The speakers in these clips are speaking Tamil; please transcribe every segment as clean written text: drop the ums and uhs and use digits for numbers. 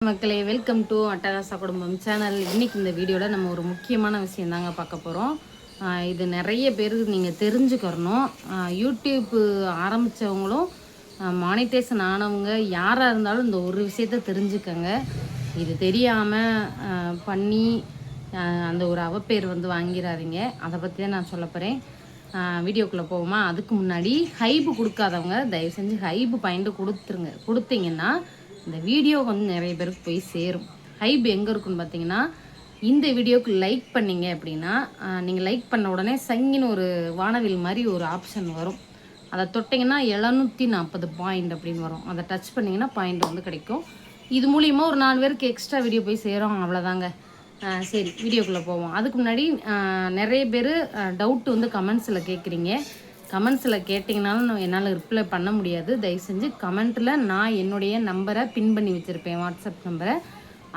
மக்களே, வெல்கம் டு அட்டகாசா குடும்பம் சேனல். இன்னைக்கு இந்த வீடியோவில் நம்ம ஒரு முக்கியமான விஷயம் தாங்க பார்க்க போகிறோம். இது நிறைய பேருக்கு நீங்கள் தெரிஞ்சுக்கிறணும். யூடியூப் ஆரம்பித்தவங்களும் மானிட்டேஷன் ஆனவங்க யாராக இருந்தாலும் இந்த ஒரு விஷயத்த தெரிஞ்சுக்கங்க. இது தெரியாமல் பண்ணி அந்த ஒரு அவப்பேர் வாங்கிடாதீங்க. அதை பற்றி தான் நான் சொல்ல போகிறேன். வீடியோக்குள்ளே போவோமா? அதுக்கு முன்னாடி ஹைப்பு கொடுக்காதவங்க தயவு செஞ்சு ஹைப்பு பாயிண்ட்டு கொடுத்தீங்கன்னா இந்த வீடியோ நிறைய பேருக்கு போய் சேரும். ஹைப் எங்கே இருக்குன்னு பார்த்தீங்கன்னா, இந்த வீடியோவுக்கு லைக் பண்ணிங்க அப்படின்னா, நீங்கள் லைக் பண்ண உடனே சங்கின்னு ஒரு வானவில் மாதிரி ஒரு ஆப்ஷன் வரும். அதை தொட்டிங்கன்னா 740 பாயிண்ட் அப்படின்னு வரும். அதை டச் பண்ணிங்கன்னா பாயிண்ட் கிடைக்கும். இது மூலிமா ஒரு 4 பேருக்கு எக்ஸ்ட்ரா வீடியோ போய் சேரும். அவ்வளோதாங்க. சரி, வீடியோக்குள்ளே போவோம். அதுக்கு முன்னாடி நிறைய பேர் டவுட்டு கமெண்ட்ஸில் கேட்குறீங்க. கமெண்ட்ஸில் கேட்டிங்கனாலும் என்னால் ரிப்ளை பண்ண முடியாது. தயவு செஞ்சு கமெண்ட்டில் நான் என்னுடைய நம்பரை பின் பண்ணி வச்சுருப்பேன், வாட்ஸ்அப் நம்பரை.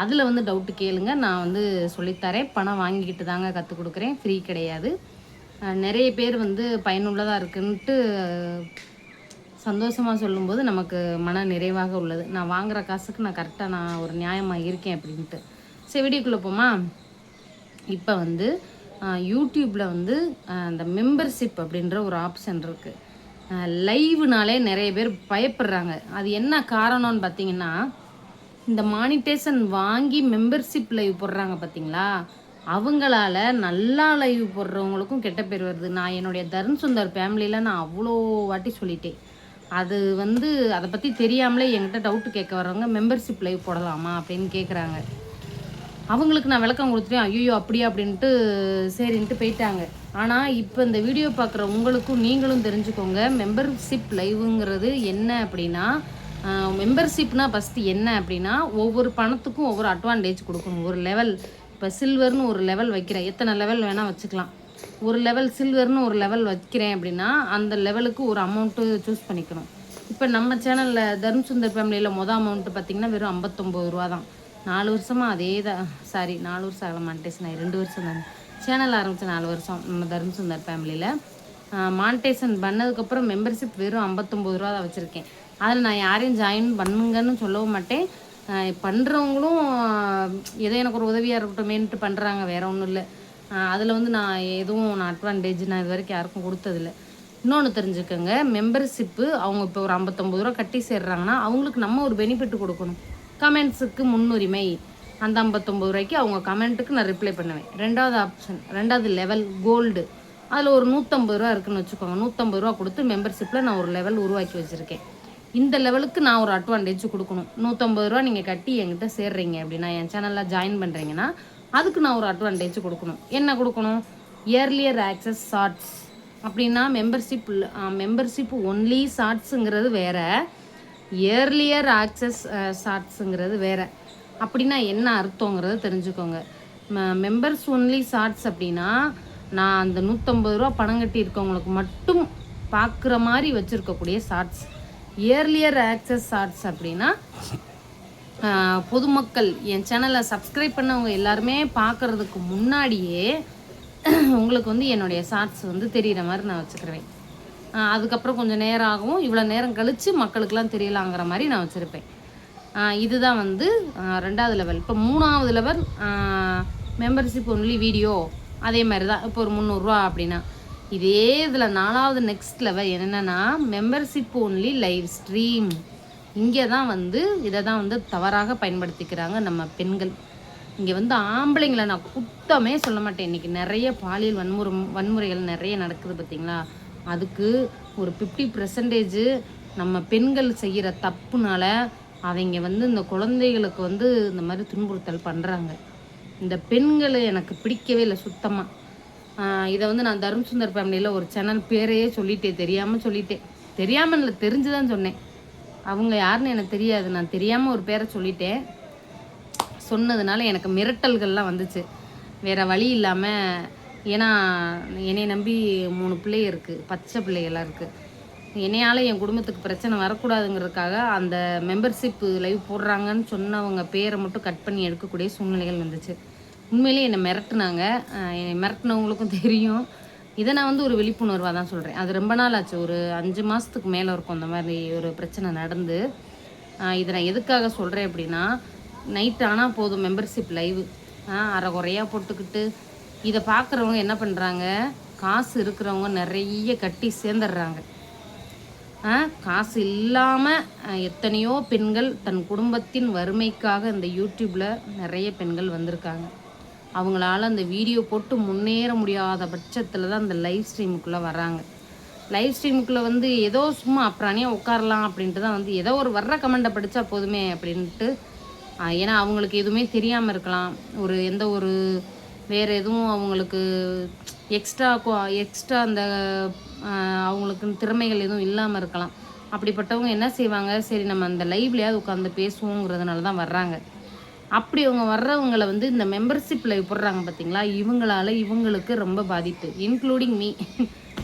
அதில் டவுட்டு கேளுங்க, நான் சொல்லித்தரேன். பணம் வாங்கிக்கிட்டு தாங்க கற்றுக் கொடுக்குறேன், ஃப்ரீ கிடையாது. நிறைய பேர் பயனுள்ளதாக இருக்குன்ட்டு சந்தோஷமாக சொல்லும்போது நமக்கு மன நிறைவாக உள்ளது. நான் வாங்குகிற காசுக்கு நான் கரெக்டாக ஒரு நியாயமாக இருக்கேன் அப்படின்ட்டு. சரி, வீடியோக்குள்ளே போமா? இப்போ யூடியூப்பில் அந்த மெம்பர்ஷிப் அப்படின்ற ஒரு ஆப்ஷன் இருக்குது. லைவ்னாலே நிறைய பேர் பயப்படுறாங்க. அது என்ன காரணம்னு பார்த்தீங்கன்னா, இந்த மானிட்டேஷன் வாங்கி மெம்பர்ஷிப் லைவ் போடுறாங்க பார்த்தீங்களா, அவங்களால நல்லா லைவ் போடுறவங்களுக்கும் கெட்ட பேர் வருது. நான் என்னுடைய தருண் சுந்தர் ஃபேமிலியில் நான் அவ்வளோ வாட்டி சொல்லிட்டேன். அது அதை பற்றி தெரியாமலே என்கிட்ட டவுட்டு கேட்க வர்றவங்க மெம்பர்ஷிப் லைவ் போடலாமா அப்படின்னு கேட்குறாங்க. அவங்களுக்கு நான் விளக்கம் கொடுத்துட்டேன். ஐயோ அப்படியா அப்படின்ட்டு சரின்ட்டு போயிட்டாங்க. ஆனால் இப்போ இந்த வீடியோ பார்க்குற உங்களுக்கும் நீங்களும் தெரிஞ்சுக்கோங்க, மெம்பர்ஷிப் லைவுங்கிறது என்ன அப்படின்னா, மெம்பர்ஷிப்னால் ஃபஸ்ட்டு என்ன அப்படின்னா, ஒவ்வொரு பணத்துக்கும் ஒவ்வொரு அட்வான்டேஜ் கொடுக்கணும். ஒரு லெவல், இப்போ சில்வர்னு ஒரு லெவல் வைக்கிறேன், எத்தனை லெவல் வேணால் வச்சுக்கலாம். ஒரு லெவல் சில்வர்னு ஒரு லெவல் வைக்கிறேன் அப்படின்னா அந்த லெவலுக்கு ஒரு அமௌண்ட்டு சூஸ் பண்ணிக்கணும். இப்போ நம்ம சேனலில் தருண் சுந்தர் ஃபேமிலியில் அமௌண்ட்டு பார்த்திங்கன்னா வெறும் 59 ரூபா தான். 4 வருஷமாக அதே தான். 4 வருஷம் ஆகல, மானிட்டேஷன் 2 வருஷம் தான். சேனல் ஆரம்பித்த 4 வருஷம் நம்ம தருண் சுந்தர் ஃபேமிலியில். மானிட்டேஷன் பண்ணதுக்கப்புறம் மெம்பர்ஷிப் வெறும் 59 ரூபா தான் வச்சுருக்கேன். அதில் நான் யாரையும் ஜாயின் பண்ணுங்கன்னு சொல்லவும் மாட்டேன். பண்ணுறவங்களும் ஏதோ எனக்கு ஒரு உதவியாக இருக்கட்டுமேன்ட்டு பண்ணுறாங்க, வேறு ஒன்றும் இல்லை. அதில் நான் எதுவும் அட்வான்டேஜ் நான் இது வரைக்கும் யாருக்கும் கொடுத்ததில்ல. இன்னொன்று தெரிஞ்சுக்கோங்க, மெம்பர்ஷிப்பு அவங்க இப்போ ஒரு 59 ரூபா கட்டி சேர்றாங்கன்னா அவங்களுக்கு நம்ம ஒரு பெனிஃபிட் கொடுக்கணும். கமெண்ட்ஸுக்கு முன்னுரிமை. அந்த 59 ரூபாய்க்கு அவங்க கமெண்ட்டுக்கு நான் ரிப்ளை பண்ணுவேன். ரெண்டாவது ஆப்ஷன், ரெண்டாவது லெவல் கோல்டு. அதில் ஒரு 150 ரூபா இருக்குன்னு வச்சுக்கோங்க. 150 ரூபா கொடுத்து மெம்பர்ஷிப்பில் நான் ஒரு லெவல் உருவாக்கி வச்சுருக்கேன். இந்த லெவலுக்கு நான் ஒரு அட்வான்டேஜ் கொடுக்கணும். 150 ரூபா நீங்கள் கட்டி என்கிட்ட சேர்றீங்க அப்படின்னா, என் சேனலில் ஜாயின் பண்ணுறீங்கன்னா அதுக்கு நான் ஒரு அட்வான்டேஜ் கொடுக்கணும். என்ன கொடுக்கணும்? இயர்லியர் ஆக்சஸ் ஷார்ட்ஸ் அப்படின்னா மெம்பர்ஷிப் ஒன்லி ஷார்ட்ஸுங்கிறது வேறு, இயர்லியர் ஆக்சஸ் ஷார்ட்ஸுங்கிறது வேறு. அப்படின்னா என்ன அர்த்தங்கிறத தெரிஞ்சுக்கோங்க. மெம்பர்ஸ் ஒன்லி ஷார்ட்ஸ் அப்படின்னா நான் அந்த 150 ரூபா பணம் கட்டி இருக்கவங்களுக்கு மட்டும் பார்க்குற மாதிரி வச்சுருக்கக்கூடிய ஷார்ட்ஸ். இயர்லியர் ஆக்சஸ் ஷார்ட்ஸ் அப்படின்னா பொதுமக்கள் என் சேனலை சப்ஸ்கிரைப் பண்ணவங்க எல்லாருமே பார்க்குறதுக்கு முன்னாடியே உங்களுக்கு என்னுடைய ஷார்ட்ஸ் தெரிகிற மாதிரி நான் வச்சுக்கிறேன். அதுக்கப்புறம் கொஞ்சம் நேரம் ஆகும், இவ்வளோ நேரம் கழித்து மக்களுக்கெல்லாம் தெரியலாங்கிற மாதிரி நான் வச்சுருப்பேன். இதுதான் ரெண்டாவது லெவல். இப்போ மூணாவது லெவல் மெம்பர்ஷிப் ஒன்லி வீடியோ. அதே மாதிரி தான். இப்போ ஒரு 300 ரூபா அப்படின்னா இதே இதில் நாலாவது நெக்ஸ்ட் லெவல் என்னென்னா மெம்பர்ஷிப் ஒன்லி லைவ் ஸ்ட்ரீம். இங்கே தான் இதை தான் தவறாக பயன்படுத்திக்கிறாங்க நம்ம பெண்கள். இங்கே ஆம்பளைங்களை நான் குத்தமே சொல்ல மாட்டேன். இன்றைக்கி நிறைய பாலியல் வன்முறைகள் நிறைய நடக்குது பார்த்திங்களா. அதுக்கு ஒரு 50% நம்ம பெண்கள் செய்கிற தப்புனால அவங்க இந்த குழந்தைகளுக்கு இந்த மாதிரி துன்புறுத்தல் பண்ணுறாங்க. இந்த பெண்களை எனக்கு பிடிக்கவே இல்லை சுத்தமாக. இதை நான் தருண் சுந்தர் ஃபேமிலியில் ஒரு சேனல் பேரையே சொல்லிட்டேன், தெரியாமல் இல்லை, தெரிஞ்சு தான் சொன்னேன். அவங்க யாருன்னு எனக்கு தெரியாது, நான் தெரியாமல் ஒரு பேரை சொல்லிட்டேன். சொன்னதுனால எனக்கு மிரட்டல்கள்லாம் வந்துச்சு. வேறு வழி இல்லாமல், ஏன்னா என்னை நம்பி 3 பிள்ளைகள் இருக்குது, பச்சை பிள்ளைகளாக இருக்குது. என்னையால் என் குடும்பத்துக்கு பிரச்சனை வரக்கூடாதுங்கிறதுக்காக அந்த மெம்பர்ஷிப் லைவ் போடுறாங்கன்னு சொன்னவங்க பேரை மட்டும் கட் பண்ணி எடுக்கக்கூடிய சூழ்நிலைகள் வந்துச்சு. உண்மையிலேயே என்னை மிரட்டுனாங்க. என்னை மிரட்டினவங்களுக்கும் தெரியும். இதை நான் ஒரு விழிப்புணர்வாக தான் சொல்கிறேன். அது ரொம்ப நாள் ஆச்சு, ஒரு 5 மாதத்துக்கு மேலே இருக்கும் அந்த மாதிரி ஒரு பிரச்சனை நடந்து. இதை நான் எதுக்காக சொல்கிறேன் அப்படின்னா, நைட் ஆனால் போதும் மெம்பர்ஷிப் லைவு அரை குறையாக போட்டுக்கிட்டு இதை பார்க்குறவங்க என்ன பண்ணுறாங்க, காசு இருக்கிறவங்க நிறைய கட்டி சேர்ந்துடுறாங்க. காசு இல்லாமல் எத்தனையோ பெண்கள் தன் குடும்பத்தின் வறுமைக்காக இந்த யூடியூப்பில் நிறைய பெண்கள் வந்திருக்காங்க. அவங்களால அந்த வீடியோ போட்டு முன்னேற முடியாத பட்சத்தில் தான் அந்த லைவ் ஸ்ட்ரீமுக்குள்ளே வராங்க. லைவ் ஸ்ட்ரீமுக்குள்ளே வந்து ஏதோ சும்மா அப்புறானியாக உட்காரலாம் அப்படின்ட்டு தான் வந்து ஏதோ ஒரு வர்ற கமெண்ட்டை படித்தா போதுமே அப்படின்ட்டு. ஏன்னா அவங்களுக்கு எதுவுமே தெரியாமல் இருக்கலாம், ஒரு எந்த ஒரு வேறு எதுவும் அவங்களுக்கு எக்ஸ்ட்ரா அந்த அவங்களுக்கு திறமைகள் எதுவும் இல்லாமல் இருக்கலாம். அப்படிப்பட்டவங்க என்ன செய்வாங்க, சரி நம்ம அந்த லைவ்லையாவது உட்காந்து பேசுவோங்கிறதுனால தான் வர்றாங்க. அப்படி அவங்க வர்றவங்களை வந்து இந்த மெம்பர்ஷிப் லைவ் போடுறாங்க பார்த்தீங்களா, இவங்களால இவங்களுக்கு ரொம்ப பாதிப்பு, இன்க்ளூடிங் மீ.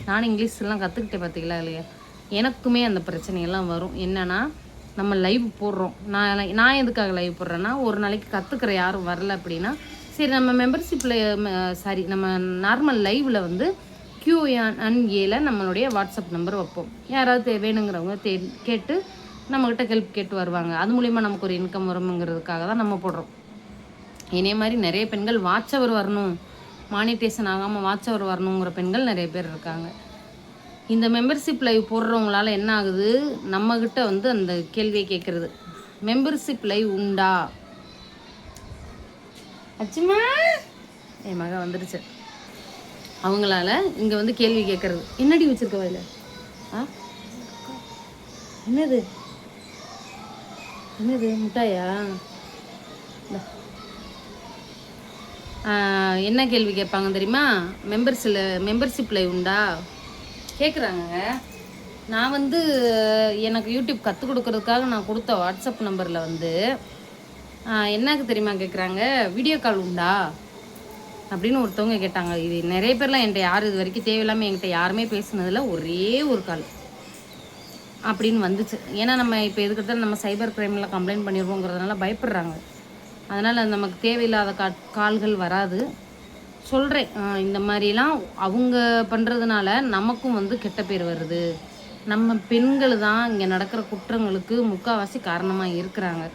நானும் இங்கிலீஷ்லாம் கற்றுக்கிட்டேன் பார்த்தீங்களா இல்லையா. எனக்குமே அந்த பிரச்சனையெல்லாம் வரும். என்னென்னா நம்ம லைவ் போடுறோம், நான் எதுக்காக லைவ் போடுறேன்னா, ஒரு நாளைக்கு கற்றுக்கிற யாரும் வரல அப்படின்னா சரி நம்ம மெம்பர்ஷிப்பில் நம்ம நார்மல் லைவில் வந்து Q&Aல நம்மளுடைய வாட்ஸ்அப் நம்பர் வைப்போம். யாராவது வேணுங்கிறவங்க கேட்டு நம்மக்கிட்ட ஹெல்ப் கேட்டு வருவாங்க. அது மூலிமா நமக்கு ஒரு இன்கம் வரும்ங்கிறதுக்காக தான் நம்ம போடுறோம். இதே மாதிரி நிறைய பெண்கள் வாட்ச் அவர் வரணும், மானிட்டேஷன் ஆகாமல் வாட்ச் அவர் வரணுங்கிற பெண்கள் நிறைய பேர் இருக்காங்க. இந்த மெம்பர்ஷிப் லைவ் போடுறவங்களால என்ன ஆகுது, நம்மக்கிட்ட வந்து அந்த கேள்வியை கேட்குறது, மெம்பர்ஷிப் லைவ் உண்டா? அச்சுமா என் மக வந்துடுச்சு. அவங்களால இங்கே வந்து கேள்வி கேட்குறது, என்னடி வச்சுருக்க வயல என்னது என்னது முட்டாயா? என்ன கேள்வி கேட்பாங்க தெரியுமா, மெம்பர்ஷிப் லைவ் உண்டா கேட்குறாங்க. நான் வந்து எனக்கு யூடியூப் கற்றுக் கொடுக்கறதுக்காக நான் கொடுத்த வாட்ஸ்அப் நம்பரில் வந்து என்னக்கு தெரியுமா கேட்குறாங்க, வீடியோ கால் உண்டா அப்படின்னு ஒருத்தவங்க கேட்டாங்க. இது நிறைய பேர்லாம் என்கிட்ட யார் இது வரைக்கும் தேவையில்லாமல் என்கிட்ட யாருமே பேசுனதில் ஒரே ஒரு கால் அப்படின்னு வந்துச்சு. ஏன்னா நம்ம இப்போ எதுக்கிட்ட நம்ம சைபர் கிரைமில் கம்ப்ளைண்ட் பண்ணிடுவோங்கிறதுனால பயப்படுறாங்க. அதனால் நமக்கு தேவையில்லாத கால்கள் வராது. சொல்கிறேன், இந்த மாதிரிலாம் அவங்க பண்ணுறதுனால நமக்கும் வந்து கெட்ட பேர் வருது. நம்ம பெண்கள் தான் இங்கே நடக்கிற குற்றங்களுக்கு முக்கால்வாசி காரணமாக இருக்கிறாங்க.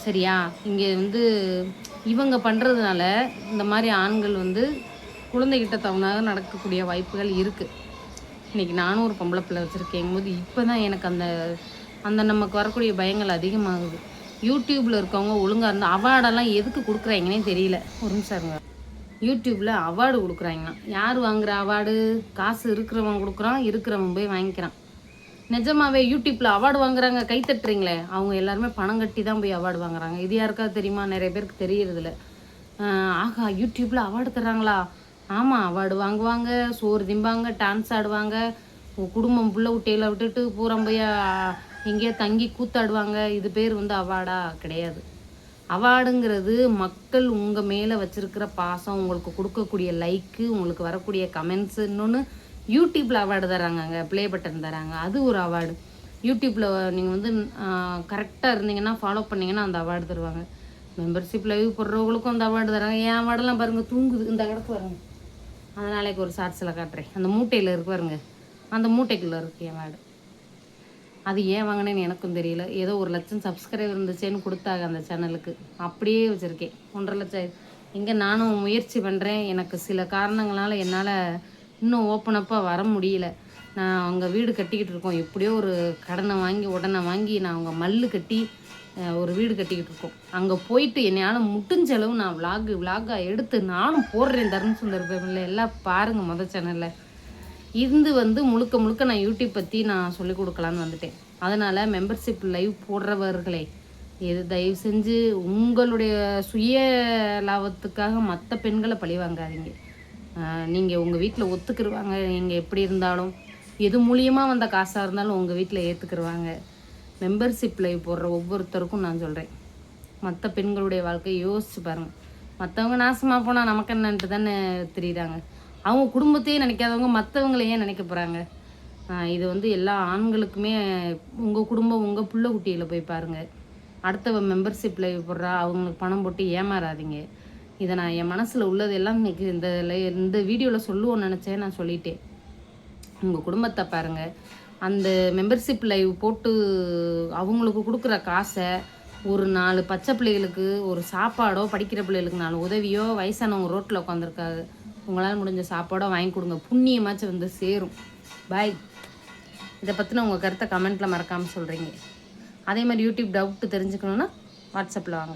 சரியா, இங்கே வந்து இவங்க பண்ணுறதுனால இந்த மாதிரி ஆண்கள் வந்து குழந்தைகிட்ட தவணாக நடக்கக்கூடிய வாய்ப்புகள் இருக்குது. இன்றைக்கி நானும் ஒரு பொம்பளை பிள்ளை வச்சுருக்கேங்கும் போது இப்போ தான் எனக்கு அந்த நமக்கு வரக்கூடிய பயங்கள் அதிகமாகுது. யூடியூப்பில் இருக்கவங்க ஒழுங்காக இருந்தால் அவார்டெல்லாம் எதுக்கு கொடுக்குறாங்கன்னே தெரியல. ஒரு நிமிஷம் இருங்க. யூடியூப்பில் அவார்டு கொடுக்குறாங்களாம். யார் வாங்குகிற அவார்டு? காசு இருக்கிறவன் கொடுக்குறான், இருக்கிறவன் போய் வாங்கிக்கிறான். நிஜமாவே யூடியூப்பில் அவார்டு வாங்குறாங்க, கை தட்டுறீங்களே, அவங்க எல்லாருமே பணம் கட்டி தான் போய் அவார்டு வாங்குறாங்க. இது யாருக்காவது தெரியுமா? நிறைய பேருக்கு தெரியறதில்ல. ஆகா, யூடியூப்பில் அவார்டு தர்றாங்களா? ஆமாம், அவார்டு வாங்குவாங்க, சோறு திம்பாங்க, டான்ஸ் ஆடுவாங்க, குடும்பம் புள்ள குட்டையில் விட்டுட்டு பூரா போய் எங்கேயோ தங்கி கூத்தாடுவாங்க. இது பேர் வந்து அவார்டா? கிடையாது. அவார்டுங்கிறது மக்கள் உங்கள் மேலே வச்சுருக்கிற பாசம், உங்களுக்கு கொடுக்கக்கூடிய லைக்கு, உங்களுக்கு வரக்கூடிய கமெண்ட்ஸு. இன்னொன்று யூடியூப்பில் அவார்டு தராங்க, ப்ளே பட்டன் தராங்க, அது ஒரு அவார்டு. யூடியூப்பில் நீங்கள் வந்து கரெக்டாக இருந்தீங்கன்னா, ஃபாலோ பண்ணிங்கன்னா அந்த அவார்டு தருவாங்க. மெம்பர்ஷிப் லைவ் போடுறவங்களுக்கும் அந்த அவார்டு தராங்க. என் அவார்டெல்லாம் பாருங்கள் தூங்குது, இந்த இடத்து பாருங்க. அந்த நாளைக்கு ஒரு ஷார்ட்ஸில் காட்டுறேன். அந்த மூட்டையில் இருக்கு பாருங்க, அந்த மூட்டைக்குள்ளே இருக்குது என் அவார்டு. அது ஏன் வாங்கினேன்னு எனக்கும் தெரியல. ஏதோ 1 லட்சம் சப்ஸ்கிரைபர் இருந்துச்சேன்னு கொடுத்தாங்க அந்த சேனலுக்கு, அப்படியே வச்சுருக்கேன். 1.5 லட்சம். எங்கே நானும் முயற்சி பண்ணுறேன், எனக்கு சில காரணங்களால் என்னால் இன்னும் ஓப்பனப்பாக வர முடியல. நான் அவங்க வீடு கட்டிக்கிட்டு இருக்கோம், எப்படியோ ஒரு கடனை வாங்கி உடனே வாங்கி நான் அவங்க மல்லு கட்டி ஒரு வீடு கட்டிக்கிட்டு இருக்கோம். அங்கே போயிட்டு என்னால் முடிஞ்ச அளவு நான் விலாகாக எடுத்து நானும் போடுறேன். தர்ம சுந்தர் பேமில் எல்லாம் பாருங்கள் மொதல் சேனலில் இருந்து வந்து முழுக்க நான் யூடியூப் பற்றி நான் சொல்லிக் கொடுக்கலான்னு வந்துட்டேன். அதனால் மெம்பர்ஷிப் லைவ் போடுறவர்களே, இது தயவு செஞ்சு உங்களுடைய சுய லாபத்துக்காக மற்ற பெண்களை பழி வாங்காதீங்க. நீங்கள் உங்கள் வீட்டில் ஒத்துக்கிடுவாங்க, நீங்கள் எப்படி இருந்தாலும் எது மூலியமாக வந்த காசாக இருந்தாலும் உங்கள் வீட்டில் ஏற்றுக்கிடுவாங்க. மெம்பர்ஷிப் லைவ் போடுற ஒவ்வொருத்தருக்கும் நான் சொல்கிறேன், மற்ற பெண்களுடைய வாழ்க்கையை யோசிச்சு பாருங்கள். மற்றவங்க நாசமாக போனால் நமக்கு என்னன்ட்டு தானே தெரியுறாங்க. அவங்க குடும்பத்தையே நினைக்காதவங்க மற்றவங்கள ஏன் நினைக்க போகிறாங்க? இது வந்து எல்லா ஆண்களுக்குமே, உங்கள் குடும்பம் உங்கள் புள்ள குட்டியில் போய் பாருங்கள். அடுத்த மெம்பர்ஷிப் லைவ் போடுறா, அவங்களுக்கு பணம் போட்டு ஏமாறாதீங்க. இதை நான் என் மனசில் உள்ளது எல்லாம் இன்றைக்கி இந்த வீடியோவில் சொல்லுவோன்னு நினச்சேன், நான் சொல்லிட்டேன். உங்கள் குடும்பத்தை பாருங்கள். அந்த மெம்பர்ஷிப் லைவ் போட்டு அவங்களுக்கு கொடுக்குற காசை ஒரு 4 பச்சை பிள்ளைகளுக்கு ஒரு சாப்பாடோ, படிக்கிற பிள்ளைகளுக்கு 4 உதவியோ, வயசானவங்க ரோட்டில் உட்காந்துருக்காங்க, உங்களால் முடிஞ்ச சாப்பாடோ வாங்கி கொடுங்க. புண்ணியமாச்சும் வந்து சேரும். பாய். இதை பற்றின உங்கள் கருத்தை கமெண்ட்டில் மறக்காமல் சொல்கிறீங்க. அதே மாதிரி யூடியூப் டவுட்டு தெரிஞ்சுக்கணுன்னா வாட்ஸ்அப்பில் வாங்க.